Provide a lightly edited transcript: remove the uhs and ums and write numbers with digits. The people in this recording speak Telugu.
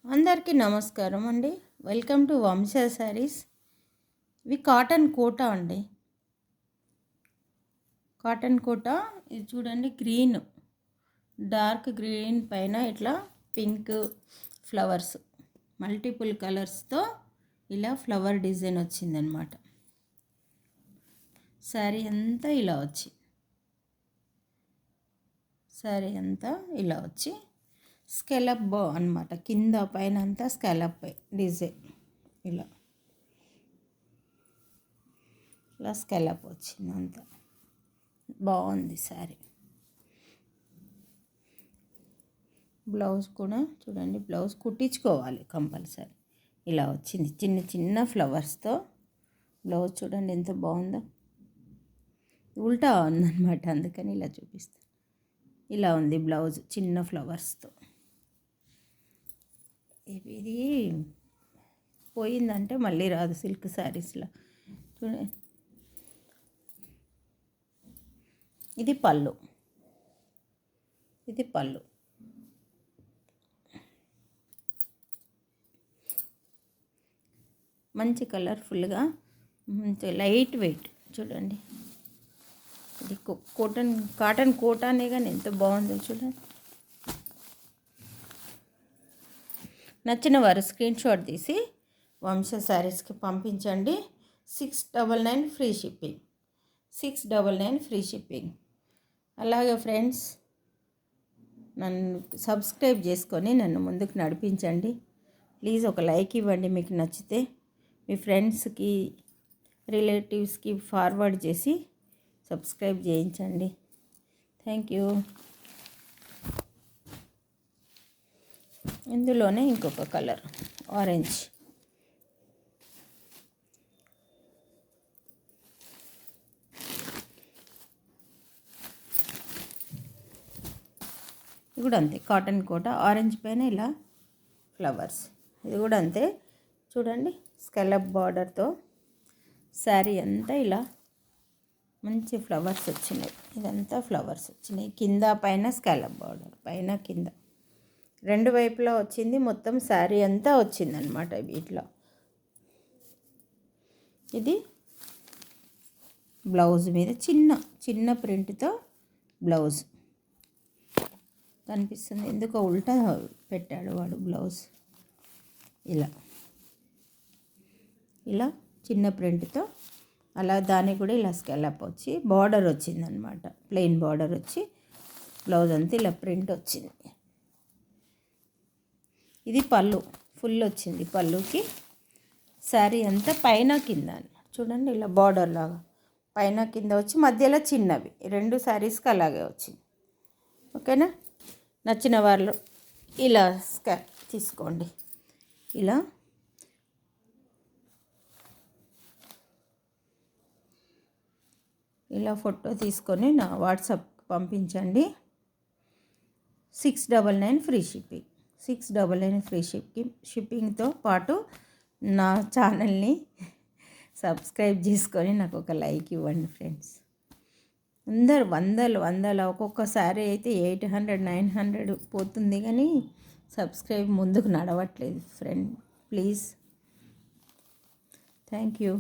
అందరికీ నమస్కారం అండి. వెల్కమ్ టు వంశ శారీస్. ఇవి కాటన్ కోటా అండి. కాటన్ కోటా ఇది చూడండి, గ్రీన్, డార్క్ గ్రీన్ పైన ఇట్లా పింక్ ఫ్లవర్స్, మల్టిపుల్ కలర్స్తో ఇలా ఫ్లవర్ డిజైన్ వచ్చిందనమాట. శారీ అంతా ఇలా వచ్చి స్కెలప్ బో అనమాట. కింద పైన అంతా స్కెలప్ డిజైన్ ఇలా స్కెలప్ వచ్చింది. అంతా బాగుంది శారీ. బ్లౌజ్ కూడా చూడండి, బ్లౌజ్ కుట్టించుకోవాలి కంపల్సరీ. ఇలా వచ్చింది చిన్న చిన్న ఫ్లవర్స్తో. బ్లౌజ్ చూడండి ఎంత బాగుందో. ఉల్టా ఉందన్నమాట, అందుకని ఇలా చూపిస్తాను. ఇలా ఉంది బ్లౌజ్ చిన్న ఫ్లవర్స్తో. ఇది పోయిందంటే మళ్ళీ రాదు సిల్క్ శారీస్లో. చూడండి, ఇది పళ్ళు. మంచి కలర్ఫుల్గా, మంచి లైట్ వెయిట్. చూడండి, ఇది కాటన్ కోటానే కానీ ఎంత బాగుందో చూడండి. నచ్చిన వారు స్క్రీన్ షాట్ తీసి వంశ శారీస్కి పంపించండి. 699 ఫ్రీ షిప్పింగ్. 699 free shipping. అలాగే ఫ్రెండ్స్, నన్ను సబ్స్క్రైబ్ చేసుకొని నన్ను ముందుకు నడిపించండి. ప్లీజ్ ఒక లైక్ ఇవ్వండి మీకు నచ్చితే. మీ ఫ్రెండ్స్కి, రిలేటివ్స్కి ఫార్వర్డ్ చేసి సబ్స్క్రైబ్ చేయించండి. Thank you. ఇందులోనే ఇంకొక కలర్ ఆరెంజ్. ఇది కూడా అంతే, కాటన్ కోట ఆరెంజ్ పైన ఇలా ఫ్లవర్స్. ఇది కూడా అంతే చూడండి, స్కెలప్ బార్డర్తో శారీ అంతా ఇలా మంచి ఫ్లవర్స్ వచ్చినాయి. ఇదంతా ఫ్లవర్స్ వచ్చినాయి. కింద పైన స్కెలప్ బార్డర్, పైన కింద రెండు వైపులా వచ్చింది. మొత్తం శారీ అంతా వచ్చిందనమాట వీటిలో. ఇది బ్లౌజ్ మీద చిన్న చిన్న ప్రింట్తో బ్లౌజ్ కనిపిస్తుంది. ఎందుకో ఉల్టా పెట్టాడు వాడు బ్లౌజ్. ఇలా చిన్న ప్రింట్తో, అలా దానికి కూడా ఇలా స్కెలప్ వచ్చి బార్డర్ వచ్చిందనమాట. ప్లెయిన్ బార్డర్ వచ్చి బ్లౌజ్ అంతా ఇలా ప్రింట్ వచ్చింది. ఇది పళ్ళు ఫుల్ వచ్చింది. పళ్ళుకి శారీ అంతా పైన కింద చూడండి, ఇలా బార్డర్ లాగా పైన కింద వచ్చి మధ్యలో చిన్నవి. రెండు శారీస్కి అలాగే వచ్చింది. ఓకేనా? నచ్చిన వాళ్ళు ఇలా తీసుకోండి. ఇలా ఫోటో తీసుకొని నా వాట్సాప్ పంపించండి. 699 ఫ్రీ షిప్పింగ్. 699 ఫ్రీ షిప్పింగ్తో పాటు నా ఛానల్ని సబ్స్క్రైబ్ చేసుకొని నాకు ఒక లైక్ ఇవ్వండి ఫ్రెండ్స్. అందరు వందలు ఒక్కొక్కసారి అయితే 800 900 పోతుంది, కానీ సబ్స్క్రైబ్ ముందుకు నడవట్లేదు ఫ్రెండ్. Please, thank you.